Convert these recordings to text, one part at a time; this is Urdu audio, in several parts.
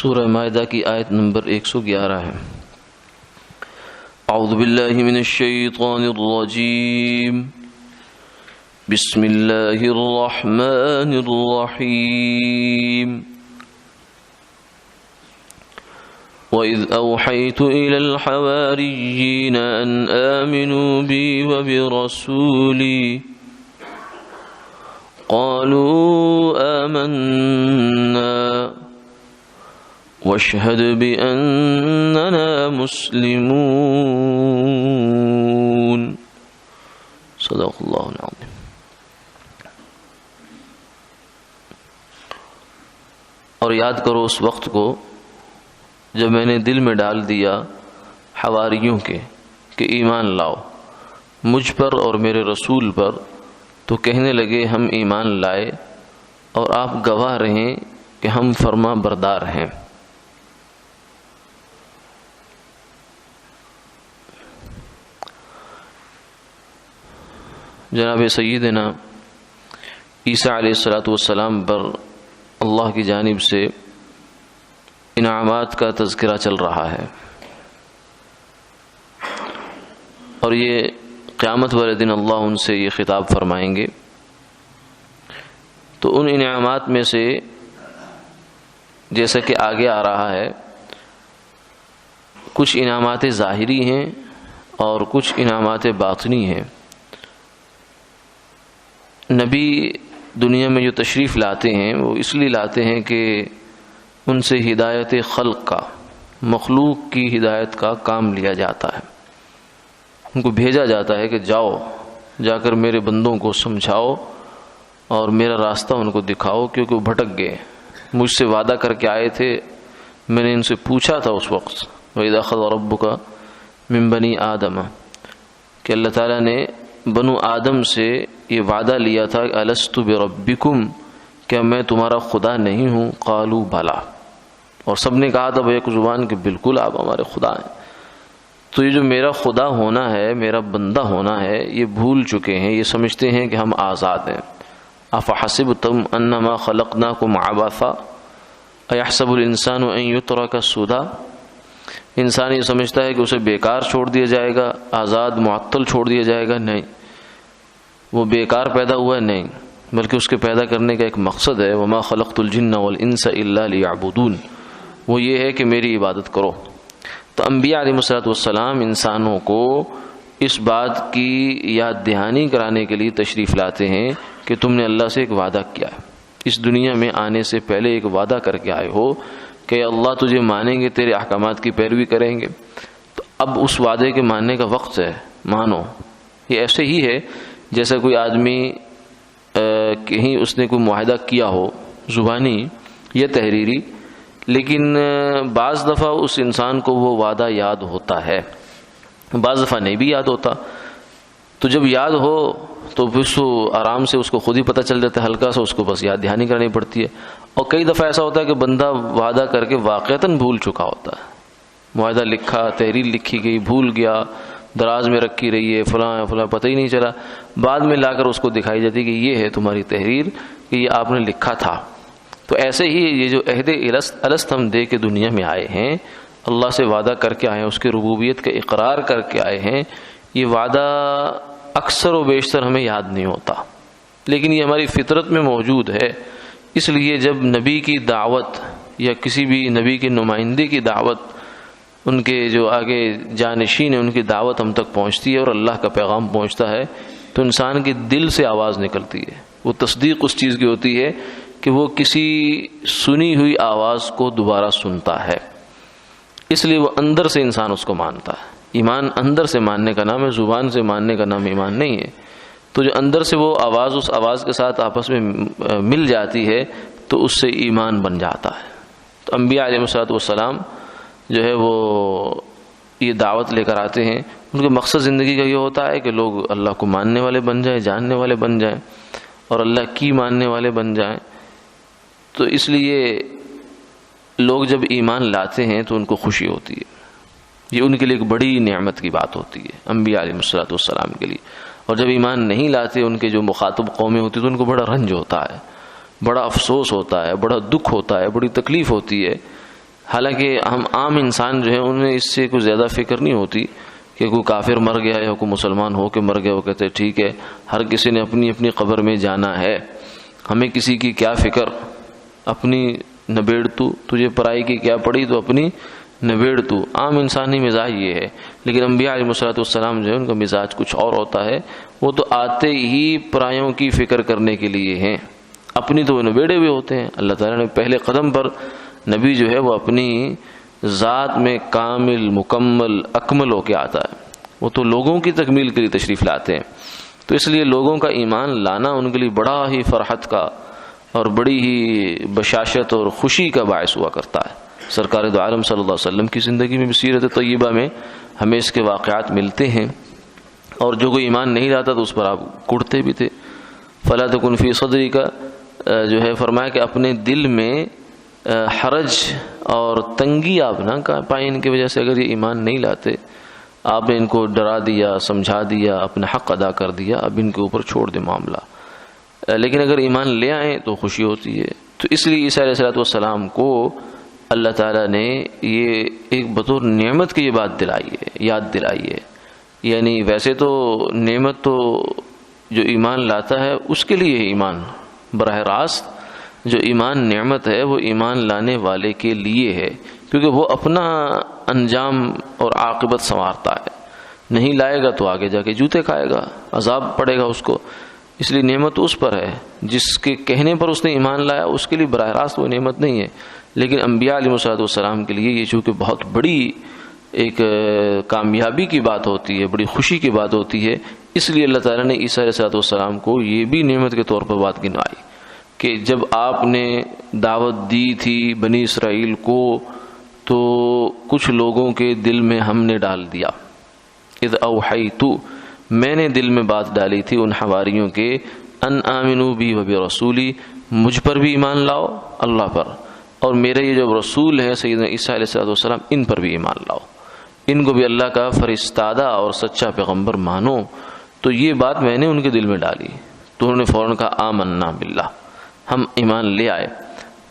سورہ مائدہ کی آیت نمبر 111 ہے۔ اعوذ باللہ من الشیطان الرجیم، بسم اللہ الرحمن الرحیم۔ وَإِذْ أَوْحَيْتُ إِلَى الْحَوَارِيِّينَ أَنْ آمِنُوا بِي وَبِرَسُولِي قَالُوا آمَنَّا وَاشْهَدْ بِأَنَّنَا مُسْلِمُونَ۔ صدق اللہ العظیم۔ اور یاد کرو اس وقت کو جب میں نے دل میں ڈال دیا حواریوں کے کہ ایمان لاؤ مجھ پر اور میرے رسول پر، تو کہنے لگے ہم ایمان لائے اور آپ گواہ رہیں کہ ہم فرما بردار ہیں۔ جناب سیدنا عیسیٰ علیہ السلام پر اللہ کی جانب سے انعامات کا تذکرہ چل رہا ہے، اور یہ قیامت والے دن اللہ ان سے یہ خطاب فرمائیں گے۔ تو ان انعامات میں سے جیسا کہ آگے آ رہا ہے، کچھ انعامات ظاہری ہیں اور کچھ انعامات باطنی ہیں۔ نبی دنیا میں جو تشریف لاتے ہیں وہ اس لیے لاتے ہیں کہ ان سے ہدایت خلق کا، مخلوق کی ہدایت کا کام لیا جاتا ہے۔ ان کو بھیجا جاتا ہے کہ جاؤ، جا کر میرے بندوں کو سمجھاؤ اور میرا راستہ ان کو دکھاؤ، کیونکہ وہ بھٹک گئے۔ مجھ سے وعدہ کر کے آئے تھے، میں نے ان سے پوچھا تھا اس وقت، وَإِذَا أَخَذَ رَبُّكَ مِن بَنِي آدَمَ، کہ اللہ تعالیٰ نے بنو آدم سے یہ وعدہ لیا تھا کہ أَلَسْتُ بِرَبِّكُمْ، کیا میں تمہارا خدا نہیں ہوں؟ قالوا بھلا، اور سب نے کہا تھا بیک زبان کہ بالکل آپ ہمارے خدا ہیں۔ تو یہ جو میرا خدا ہونا ہے، میرا بندہ ہونا ہے، یہ بھول چکے ہیں، یہ سمجھتے ہیں کہ ہم آزاد ہیں۔ أَفَحَسِبْتُمْ أَنَّمَا خَلَقْنَاكُمْ عَبَثًا أَيَحْسَبُ الْإِنسَانُ أَن يُتْرَكَ سُدًى، انسان یہ سمجھتا ہے کہ اسے بیکار چھوڑ دیا جائے گا، آزاد معطل چھوڑ دیا جائے گا۔ نہیں، وہ بیکار پیدا ہوا ہے، نہیں، بلکہ اس کے پیدا کرنے کا ایک مقصد ہے، وَمَا خَلَقْتُ الْجِنَّ وَالْإِنسَ إِلَّا لِيَعْبُدُونَ، وہ یہ ہے کہ میری عبادت کرو۔ تو انبیاء علیہ السلام انسانوں کو اس بات کی یاد دہانی کرانے کے لیے تشریف لاتے ہیں کہ تم نے اللہ سے ایک وعدہ کیا ہے، اس دنیا میں آنے سے پہلے ایک وعدہ کر کے آئے ہو کہ اللہ تجھے مانیں گے، تیرے احکامات کی پیروی کریں گے۔ تو اب اس وعدے کے ماننے کا وقت ہے، مانو۔ یہ ایسے ہی ہے جیسا کوئی آدمی کہیں اس نے کوئی معاہدہ کیا ہو، زبانی یا تحریری، لیکن بعض دفعہ اس انسان کو وہ وعدہ یاد ہوتا ہے، بعض دفعہ نہیں بھی یاد ہوتا۔ تو جب یاد ہو تو پھر تو آرام سے اس کو خود ہی پتہ چل جاتا ہے، ہلکا سا اس کو بس یاد دہانی کرنی پڑتی ہے۔ اور کئی دفعہ ایسا ہوتا ہے کہ بندہ وعدہ کر کے واقعتاً بھول چکا ہوتا ہے، معاہدہ لکھا، تحریر لکھی گئی، بھول گیا، دراز میں رکھی رہی ہے، فلاں فلاں، پتہ ہی نہیں چلا، بعد میں لا کر اس کو دکھائی جاتی کہ یہ ہے تمہاری تحریر، کہ یہ آپ نے لکھا تھا۔ تو ایسے ہی یہ جو عہد الست ہم دے کے دنیا میں آئے ہیں، اللہ سے وعدہ کر کے آئے ہیں، اس کے ربوبیت کا اقرار کر کے آئے ہیں، یہ وعدہ اکثر و بیشتر ہمیں یاد نہیں ہوتا، لیکن یہ ہماری فطرت میں موجود ہے۔ اس لیے جب نبی کی دعوت یا کسی بھی نبی کے نمائندے کی دعوت، ان کے جو آگے جانشین ہیں ان کی دعوت ہم تک پہنچتی ہے اور اللہ کا پیغام پہنچتا ہے، تو انسان کے دل سے آواز نکلتی ہے، وہ تصدیق اس چیز کی ہوتی ہے کہ وہ کسی سنی ہوئی آواز کو دوبارہ سنتا ہے، اس لیے وہ اندر سے انسان اس کو مانتا ہے۔ ایمان اندر سے ماننے کا نام ہے، زبان سے ماننے کا نام ایمان نہیں ہے۔ تو جو اندر سے وہ آواز اس آواز کے ساتھ آپس میں مل جاتی ہے تو اس سے ایمان بن جاتا ہے۔ تو انبیاء علیہ السلام جو ہے وہ یہ دعوت لے کر آتے ہیں، ان کا مقصد زندگی کا یہ ہوتا ہے کہ لوگ اللہ کو ماننے والے بن جائیں، جاننے والے بن جائیں، اور اللہ کی ماننے والے بن جائیں۔ تو اس لیے لوگ جب ایمان لاتے ہیں تو ان کو خوشی ہوتی ہے، یہ ان کے لیے ایک بڑی نعمت کی بات ہوتی ہے، انبیاء علیہ السلام کے لیے۔ اور جب ایمان نہیں لاتے ان کے جو مخاطب قومیں ہوتی تو ان کو بڑا رنج ہوتا ہے، بڑا افسوس ہوتا ہے، بڑا دکھ ہوتا ہے، بڑی تکلیف ہوتی ہے حالانکہ ہم عام انسان جو ہے انہیں اس سے کوئی زیادہ فکر نہیں ہوتی کہ کوئی کافر مر گیا یا کوئی مسلمان ہو کے مر گیا، وہ کہتے ہیں ٹھیک ہے ہر کسی نے اپنی اپنی قبر میں جانا ہے، ہمیں کسی کی کیا فکر، اپنی نبیڑ تو، تجھے پرائی کی کیا پڑی تو اپنی نبیڑ تو۔ عام انسانی مزاج یہ ہے، لیکن انبیاء علیہ الصلوۃ والسلام جو ہے ان کا مزاج کچھ اور ہوتا ہے، وہ تو آتے ہی پرایوں کی فکر کرنے کے لیے ہیں، اپنی تو وہ نبیڑے ہوئے ہوتے ہیں۔ اللہ تعالیٰ نے پہلے قدم پر نبی جو ہے وہ اپنی ذات میں کامل مکمل اکمل ہو کے آتا ہے، وہ تو لوگوں کی تکمیل کے لیے تشریف لاتے ہیں، تو اس لیے لوگوں کا ایمان لانا ان کے لیے بڑا ہی فرحت کا اور بڑی ہی بشاشت اور خوشی کا باعث ہوا کرتا ہے۔ سرکار دو عالم صلی اللہ علیہ وسلم کی زندگی میں بھی سیرت طیبہ میں ہمیں اس کے واقعات ملتے ہیں، اور جو کوئی ایمان نہیں لاتا تو اس پر آپ کڑتے بھی تھے۔ فلا تکن فی صدری کا جو ہے فرمایا کہ اپنے دل میں حرج اور تنگی آپ نہ پائیں ان کی وجہ سے، اگر یہ ایمان نہیں لاتے، آپ نے ان کو ڈرا دیا، سمجھا دیا، اپنا حق ادا کر دیا، اب ان کے اوپر چھوڑ دے معاملہ، لیکن اگر ایمان لے آئیں تو خوشی ہوتی ہے۔ تو اس لیے عیسیٰ علیہ السلام کو اللہ تعالیٰ نے یہ ایک بطور نعمت کی یہ بات دلائی ہے، یاد دلائی ہے۔ یعنی ویسے تو نعمت تو جو ایمان لاتا ہے اس کے لیے ایمان، براہ راست جو ایمان نعمت ہے وہ ایمان لانے والے کے لیے ہے، کیونکہ وہ اپنا انجام اور عاقبت سنوارتا ہے، نہیں لائے گا تو آگے جا کے جوتے کھائے گا، عذاب پڑے گا اس کو، اس لیے نعمت اس پر ہے، جس کے کہنے پر اس نے ایمان لایا اس کے لیے براہ راست وہ نعمت نہیں ہے۔ لیکن انبیاء علیہ السلام کے لیے یہ چونکہ بہت بڑی ایک کامیابی کی بات ہوتی ہے، بڑی خوشی کی بات ہوتی ہے، اس لیے اللہ تعالیٰ نے عیسیٰ علیہ السلام کو یہ بھی نعمت کے طور پر بات گنوائی کہ جب آپ نے دعوت دی تھی بنی اسرائیل کو تو کچھ لوگوں کے دل میں ہم نے ڈال دیا، اذ اوحیت، میں نے دل میں بات ڈالی تھی ان حواریوں کے، ان آمنوا بی و برسولی، مجھ پر بھی ایمان لاؤ اللہ پر، اور میرے یہ جو رسول ہے سیدنا عیسیٰ علیہ السلام ان پر بھی ایمان لاؤ، ان کو بھی اللہ کا فرستادہ اور سچا پیغمبر مانو۔ تو یہ بات میں نے ان کے دل میں ڈالی، تو انہوں نے فوراً کہا آمنا باللہ، ہم ایمان لے آئے،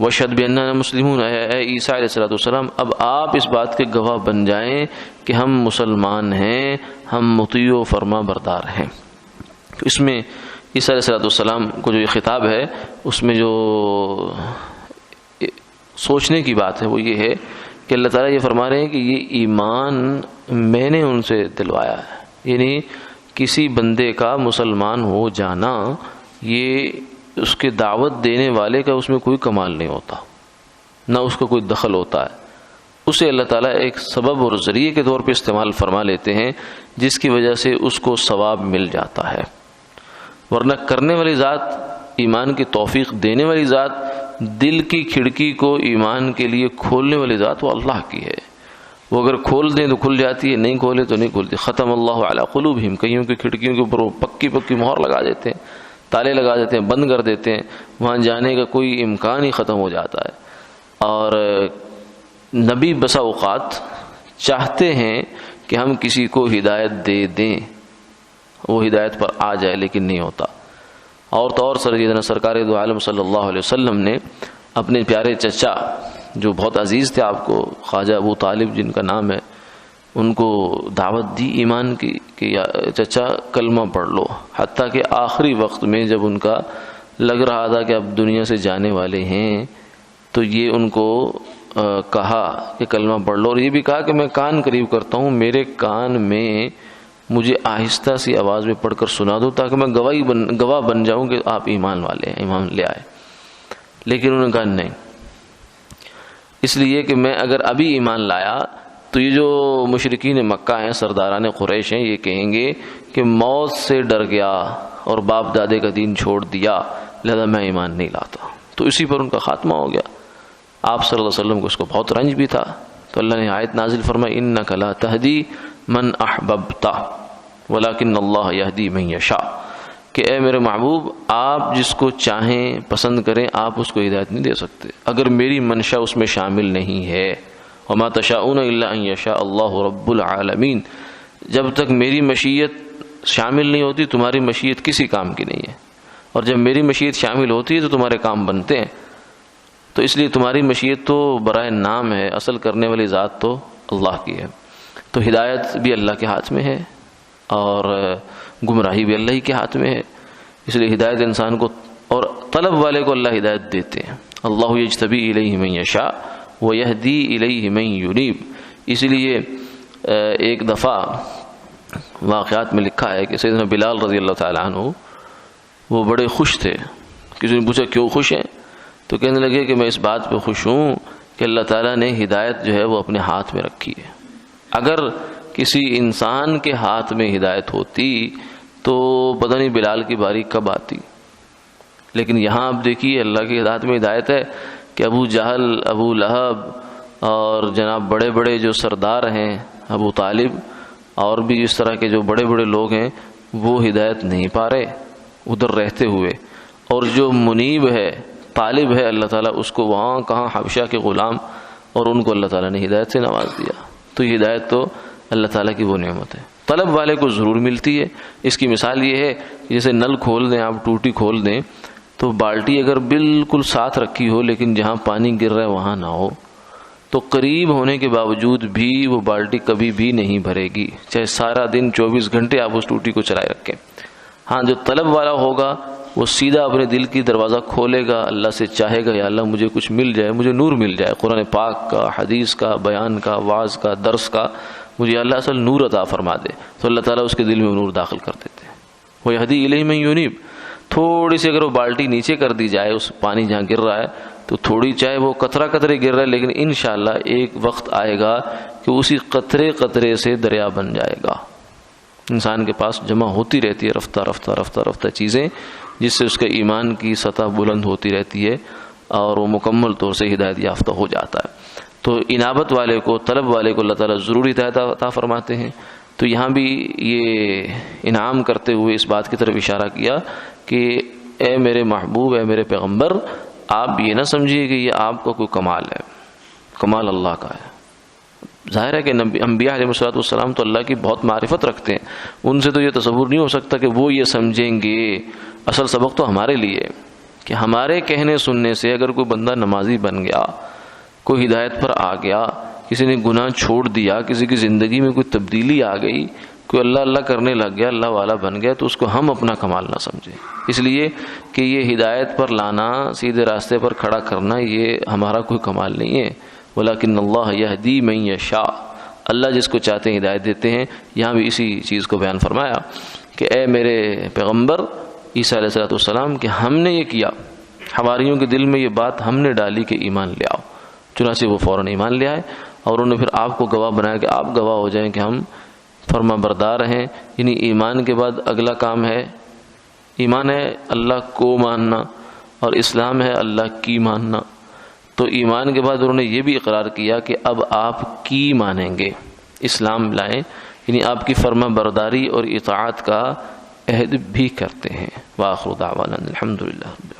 واشہد باننا مسلمون، اے عیسیٰ علیہ السلام اب آپ اس بات کے گواہ بن جائیں کہ ہم مسلمان ہیں، ہم مطیع و فرما بردار ہیں۔ تو اس میں عیسیٰ علیہ السلام کو جو یہ خطاب ہے اس میں جو سوچنے کی بات ہے وہ یہ ہے کہ اللہ تعالیٰ یہ فرما رہے ہیں کہ یہ ایمان میں نے ان سے دلوایا ہے، یعنی کسی بندے کا مسلمان ہو جانا یہ اس کے دعوت دینے والے کا اس میں کوئی کمال نہیں ہوتا، نہ اس کا کوئی دخل ہوتا ہے، اسے اللہ تعالیٰ ایک سبب اور ذریعے کے طور پہ استعمال فرما لیتے ہیں جس کی وجہ سے اس کو ثواب مل جاتا ہے، ورنہ کرنے والی ذات، ایمان کی توفیق دینے والی ذات، دل کی کھڑکی کو ایمان کے لیے کھولنے والی ذات وہ اللہ کی ہے، وہ اگر کھول دیں تو کھل جاتی ہے، نہیں کھولے تو نہیں کھلتی۔ ختم اللہ علی قلوبہم، کئیوں کی کھڑکیوں کے اوپر وہ پکی مہر لگا دیتے ہیں، تالے لگا دیتے ہیں، بند کر دیتے ہیں، وہاں جانے کا کوئی امکان ہی ختم ہو جاتا ہے۔ اور نبی بسا اوقات چاہتے ہیں کہ ہم کسی کو ہدایت دے دیں، وہ ہدایت پر آ جائے، لیکن نہیں ہوتا۔ اور تو اور سرکار دو عالم صلی اللہ علیہ وسلم نے اپنے پیارے چچا جو بہت عزیز تھے آپ کو، خواجہ ابو طالب جن کا نام ہے، ان کو دعوت دی ایمان کی کہ چچا کلمہ پڑھ لو، حتیٰ کہ آخری وقت میں جب ان کا لگ رہا تھا کہ اب دنیا سے جانے والے ہیں تو یہ ان کو کہا کہ کلمہ پڑھ لو، اور یہ بھی کہا کہ میں کان قریب کرتا ہوں، میرے کان میں مجھے آہستہ سی آواز میں پڑھ کر سنا دو تاکہ میں گواہ بن جاؤں کہ آپ ایمان والے ہیں، ایمان لے آئے۔ لیکن انہوں نے کہا نہیں، اس لیے کہ میں اگر ابھی ایمان لایا تو یہ جو مشرکین مکہ ہیں، سرداران قریش ہیں، یہ کہیں گے کہ موت سے ڈر گیا اور باپ دادے کا دین چھوڑ دیا، لہذا میں ایمان نہیں لاتا، تو اسی پر ان کا خاتمہ ہو گیا۔ آپ صلی اللہ علیہ وسلم کو اس کو بہت رنج بھی تھا، تو اللہ نے آیت نازل فرمائی انک لا تہدی من احببت ولکن اللہ یہدی من یشاء، کہ اے میرے محبوب آپ جس کو چاہیں پسند کریں آپ اس کو ہدایت نہیں دے سکتے اگر میری منشا اس میں شامل نہیں ہے، وما تشاءون الا ان یشاء اللہ رب العالمین، جب تک میری مشیت شامل نہیں ہوتی تمہاری مشیت کسی کام کی نہیں ہے، اور جب میری مشیت شامل ہوتی ہے تو تمہارے کام بنتے ہیں۔ تو اس لیے تمہاری مشیت تو برائے نام ہے، اصل کرنے والی ذات تو اللہ کی ہے۔ تو ہدایت بھی اللہ کے ہاتھ میں ہے اور گمراہی بھی اللہ ہی کے ہاتھ میں ہے، اس لیے ہدایت انسان کو اور طلب والے کو اللہ ہدایت دیتے ہیں۔ اللہ یجتبی الیہ من یشاء ویہدی الیہ من ینیب۔ اسی لیے ایک دفعہ واقعات میں لکھا ہے کہ سیدنا بلال رضی اللہ تعالیٰ عنہ وہ بڑے خوش تھے۔ کسی نے پوچھا کیوں خوش ہیں؟ تو کہنے لگے کہ میں اس بات پہ خوش ہوں کہ اللہ تعالیٰ نے ہدایت جو ہے وہ اپنے ہاتھ میں رکھی ہے۔ اگر کسی انسان کے ہاتھ میں ہدایت ہوتی تو پتہ نہیں بلال کی باری کب آتی، لیکن یہاں آپ دیکھیے اللہ کے ہاتھ میں ہدایت ہے کہ ابو جہل، ابو لہب اور جناب بڑے بڑے جو سردار ہیں، ابو طالب اور بھی اس طرح کے جو بڑے بڑے لوگ ہیں، وہ ہدایت نہیں پا رہے ادھر رہتے ہوئے، اور جو منیب ہے، طالب ہے، اللہ تعالیٰ اس کو وہاں کہاں حبشہ کے غلام، اور ان کو اللہ تعالیٰ نے ہدایت سے نواز دیا۔ تو یہ ہدایت تو اللہ تعالیٰ کی وہ نعمت ہے، طلب والے کو ضرور ملتی ہے۔ اس کی مثال یہ ہے جیسے نل کھول دیں آپ، ٹوٹی کھول دیں تو بالٹی اگر بالکل ساتھ رکھی ہو لیکن جہاں پانی گر رہا ہے وہاں نہ ہو تو قریب ہونے کے باوجود بھی وہ بالٹی کبھی بھی نہیں بھرے گی، چاہے سارا دن 24 گھنٹے آپ اس ٹوٹی کو چلائے رکھیں۔ ہاں جو طلب والا ہوگا وہ سیدھا اپنے دل کی دروازہ کھولے گا، اللہ سے چاہے گا یا اللہ مجھے کچھ مل جائے، مجھے نور مل جائے، قرآن پاک کا، حدیث کا، بیان کا، وعظ کا، درس کا، مجھے اللہ اصل نور عطا فرما دے، تو اللہ تعالیٰ اس کے دل میں نور داخل کر دیتے ہیں۔ وَيَهْدِي إِلَيْهِ مَن يُنِيبُ۔ تھوڑی سی اگر وہ بالٹی نیچے کر دی جائے، اس پانی جہاں گر رہا ہے تو تھوڑی چاہے وہ قطرہ قطرے گر رہا ہے، لیکن انشاءاللہ ایک وقت آئے گا کہ اسی قطرے قطرے سے دریا بن جائے گا۔ انسان کے پاس جمع ہوتی رہتی ہے رفتہ رفتہ رفتہ رفتہ چیزیں، جس سے اس کے ایمان کی سطح بلند ہوتی رہتی ہے اور وہ مکمل طور سے ہدایت یافتہ ہو جاتا ہے۔ تو انابت والے کو، طلب والے کو اللہ تعالیٰ ضرور ہدایت عطا فرماتے ہیں۔ تو یہاں بھی یہ انعام کرتے ہوئے اس بات کی طرف اشارہ کیا کہ اے میرے محبوب، اے میرے پیغمبر، آپ یہ نہ سمجھیے کہ یہ آپ کا کوئی کمال ہے، کمال اللہ کا ہے۔ ظاہر ہے کہ انبیاء علیہ السلام تو اللہ کی بہت معرفت رکھتے ہیں، ان سے تو یہ تصور نہیں ہو سکتا کہ وہ یہ سمجھیں گے۔ اصل سبق تو ہمارے لیے کہ ہمارے کہنے سننے سے اگر کوئی بندہ نمازی بن گیا، کوئی ہدایت پر آ گیا، کسی نے گناہ چھوڑ دیا، کسی کی زندگی میں کوئی تبدیلی آ گئی، کوئی اللہ اللہ کرنے لگ گیا، اللہ والا بن گیا، تو اس کو ہم اپنا کمال نہ سمجھیں، اس لیے کہ یہ ہدایت پر لانا، سیدھے راستے پر کھڑا کرنا، یہ ہمارا کوئی کمال نہیں ہے۔ ولیکن اللہ یہدی من یشاء، اللہ جس کو چاہتے ہیں ہدایت دیتے ہیں۔ یہاں بھی اسی چیز کو بیان فرمایا کہ اے میرے پیغمبر عیسیٰ علیہ السلام کہ ہم نے یہ کیا، حواریوں کے دل میں یہ بات ہم نے ڈالی کہ ایمان لے آؤ، چنانچہ وہ فوراً ایمان لے آئے، اور انہوں نے پھر آپ کو گواہ بنایا کہ آپ گواہ ہو جائیں کہ ہم فرما بردار ہیں۔ یعنی ایمان کے بعد اگلا کام ہے، ایمان ہے اللہ کو ماننا، اور اسلام ہے اللہ کی ماننا۔ تو ایمان کے بعد انہوں نے یہ بھی اقرار کیا کہ اب آپ کی مانیں گے، اسلام لائیں، یعنی آپ کی فرما برداری اور اطاعت کا عہد بھی کرتے ہیں۔ وآخر دعوانا الحمدللہ۔